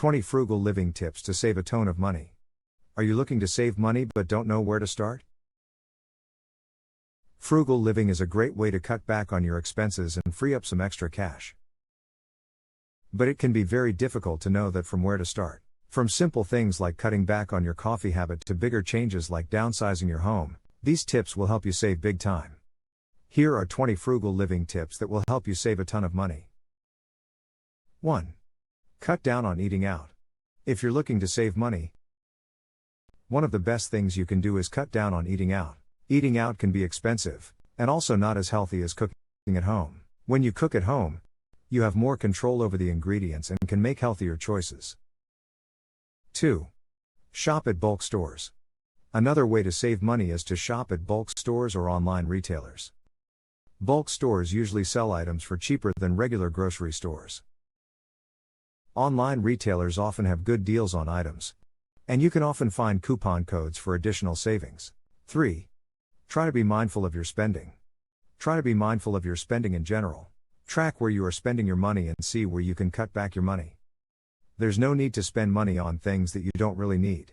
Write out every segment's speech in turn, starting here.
20 frugal living tips to save a ton of money. Are you looking to save money but don't know where to start? Frugal living is a great way to cut back on your expenses and free up some extra cash. But it can be very difficult to know from where to start. From simple things like cutting back on your coffee habit to bigger changes like downsizing your home, these tips will help you save big time. Here are 20 frugal living tips that will help you save a ton of money. 1. Cut down on eating out. If you're looking to save money, one of the best things you can do is cut down on eating out. Eating out can be expensive, and also not as healthy as cooking at home. When you cook at home, you have more control over the ingredients and can make healthier choices. 2. Shop at bulk stores. Another way to save money is to shop at bulk stores or online retailers. Bulk stores usually sell items for cheaper than regular grocery stores. Online retailers often have good deals on items, and you can often find coupon codes for additional savings. 3. Try to be mindful of your spending. Try to be mindful of your spending in general. Track where you are spending your money and see where you can cut back your money. There's no need to spend money on things that you don't really need.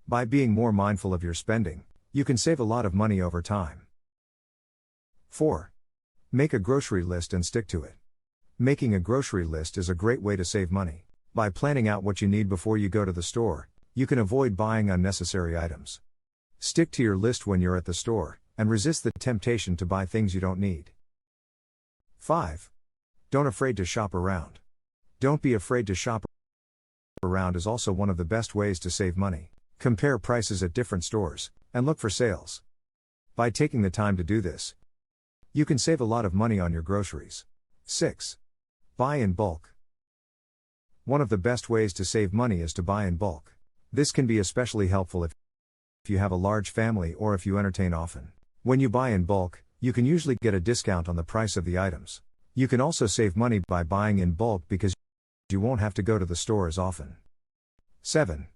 By being more mindful of your spending, you can save a lot of money over time. 4. Make a grocery list and stick to it. Making a grocery list is a great way to save money. By planning out what you need before you go to the store, you can avoid buying unnecessary items. Stick to your list when you're at the store, and resist the temptation to buy things you don't need. 5. Don't afraid to shop around. Don't be afraid to shop around is also one of the best ways to save money. Compare prices at different stores, and look for sales. By taking the time to do this, you can save a lot of money on your groceries. 6. Buy in bulk. One of the best ways to save money is to buy in bulk. This can be especially helpful if you have a large family or if you entertain often. When you buy in bulk, you can usually get a discount on the price of the items. You can also save money by buying in bulk because you won't have to go to the store as often. 7.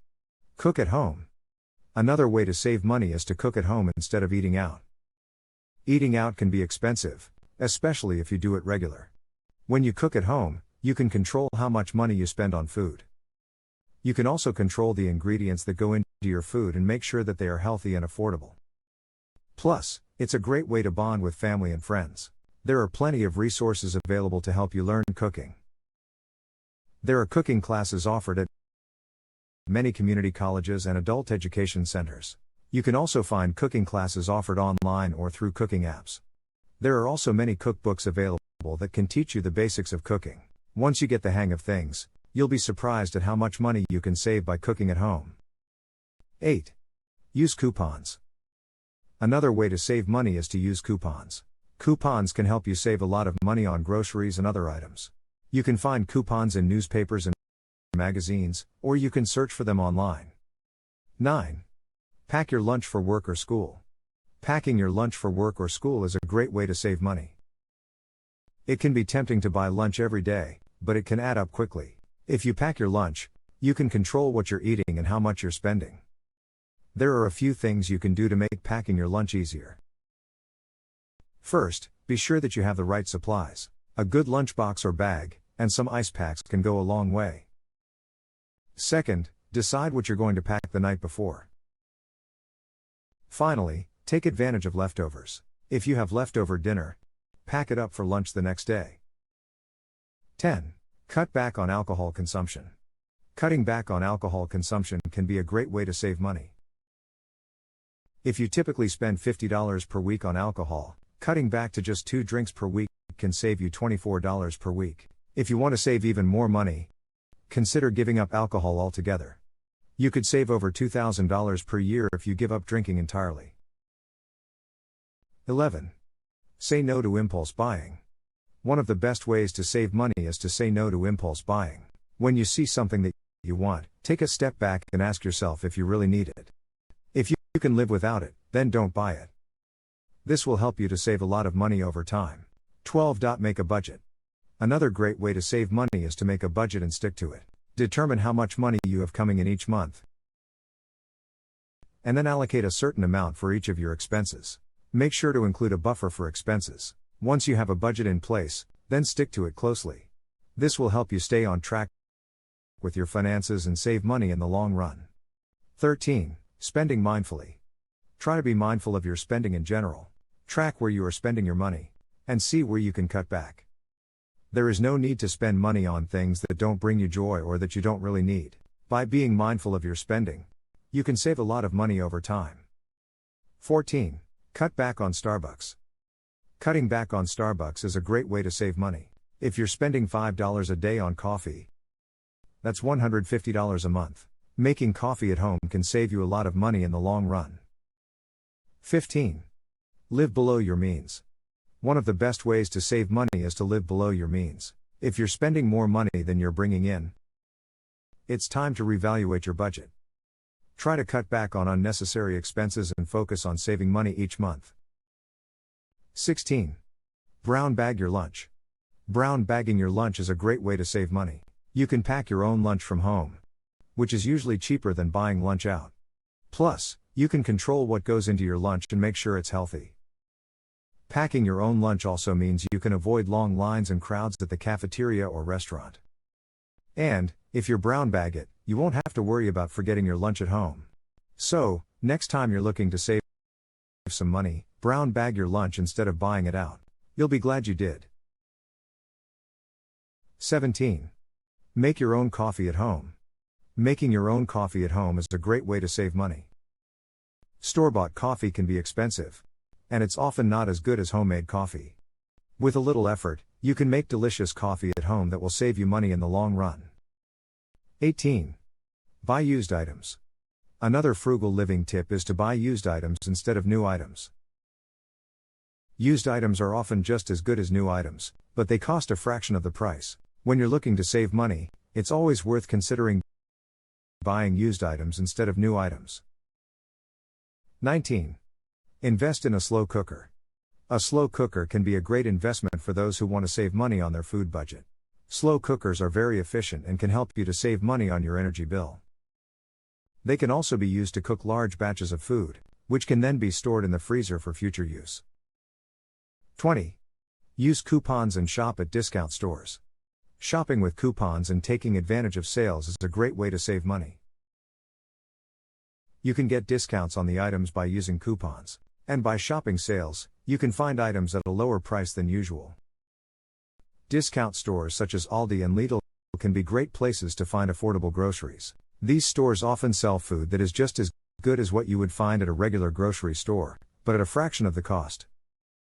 Cook at home. Another way to save money is to cook at home instead of eating out. Eating out can be expensive, especially if you do it regular. When you cook at home, you can control how much money you spend on food. You can also control the ingredients that go into your food and make sure that they are healthy and affordable. Plus, it's a great way to bond with family and friends. There are plenty of resources available to help you learn cooking. There are cooking classes offered at many community colleges and adult education centers. You can also find cooking classes offered online or through cooking apps. There are also many cookbooks available that can teach you the basics of cooking. Once you get the hang of things, you'll be surprised at how much money you can save by cooking at home. 8. Use coupons. Another way to save money is to use coupons. Coupons can help you save a lot of money on groceries and other items. You can find coupons in newspapers and magazines, or you can search for them online. 9. Pack your lunch for work or school. Packing your lunch for work or school is a great way to save money. It can be tempting to buy lunch every day, but it can add up quickly. If you pack your lunch, you can control what you're eating and how much you're spending. There are a few things you can do to make packing your lunch easier. First, be sure that you have the right supplies. A good lunchbox or bag, and some ice packs can go a long way. Second, decide what you're going to pack the night before. Finally, take advantage of leftovers. If you have leftover dinner, pack it up for lunch the next day. 10. Cut back on alcohol consumption. Cutting back on alcohol consumption can be a great way to save money. If you typically spend $50 per week on alcohol, cutting back to just 2 drinks per week can save you $24 per week. If you want to save even more money, consider giving up alcohol altogether. You could save over $2,000 per year if you give up drinking entirely. 11. Say no to impulse buying. One of the best ways to save money is to say no to impulse buying. When you see something that you want, take a step back and ask yourself if you really need it. If you can live without it, then don't buy it. This will help you to save a lot of money over time. 12. Make a budget. Another great way to save money is to make a budget and stick to it. Determine how much money you have coming in each month, and then allocate a certain amount for each of your expenses. Make sure to include a buffer for expenses. Once you have a budget in place, then stick to it closely. This will help you stay on track with your finances and save money in the long run. 13. Spending mindfully. Try to be mindful of your spending in general. Track where you are spending your money, and see where you can cut back. There is no need to spend money on things that don't bring you joy or that you don't really need. By being mindful of your spending, you can save a lot of money over time. 14. Cut back on Starbucks. Cutting back on Starbucks is a great way to save money. If you're spending $5 a day on coffee, that's $150 a month. Making coffee at home can save you a lot of money in the long run. 15. Live below your means. One of the best ways to save money is to live below your means. If you're spending more money than you're bringing in, it's time to reevaluate your budget. Try to cut back on unnecessary expenses and focus on saving money each month. 16. Brown bag your lunch. Brown bagging your lunch is a great way to save money. You can pack your own lunch from home, which is usually cheaper than buying lunch out. Plus, you can control what goes into your lunch and make sure it's healthy. Packing your own lunch also means you can avoid long lines and crowds at the cafeteria or restaurant. And, if you brown bag it, you won't have to worry about forgetting your lunch at home. So, next time you're looking to save some money, brown bag your lunch instead of buying it out. You'll be glad you did. 17. Make your own coffee at home. Making your own coffee at home is a great way to save money. Store-bought coffee can be expensive, and it's often not as good as homemade coffee. With a little effort, you can make delicious coffee at home that will save you money in the long run. 18. Buy used items. Another frugal living tip is to buy used items instead of new items. Used items are often just as good as new items, but they cost a fraction of the price. When you're looking to save money, it's always worth considering buying used items instead of new items. 19. Invest in a slow cooker. A slow cooker can be a great investment for those who want to save money on their food budget. Slow cookers are very efficient and can help you to save money on your energy bill. They can also be used to cook large batches of food, which can then be stored in the freezer for future use. 20. Use coupons and shop at discount stores. Shopping with coupons and taking advantage of sales is a great way to save money. You can get discounts on the items by using coupons, and by shopping sales, you can find items at a lower price than usual. Discount stores such as Aldi and Lidl can be great places to find affordable groceries. These stores often sell food that is just as good as what you would find at a regular grocery store, but at a fraction of the cost.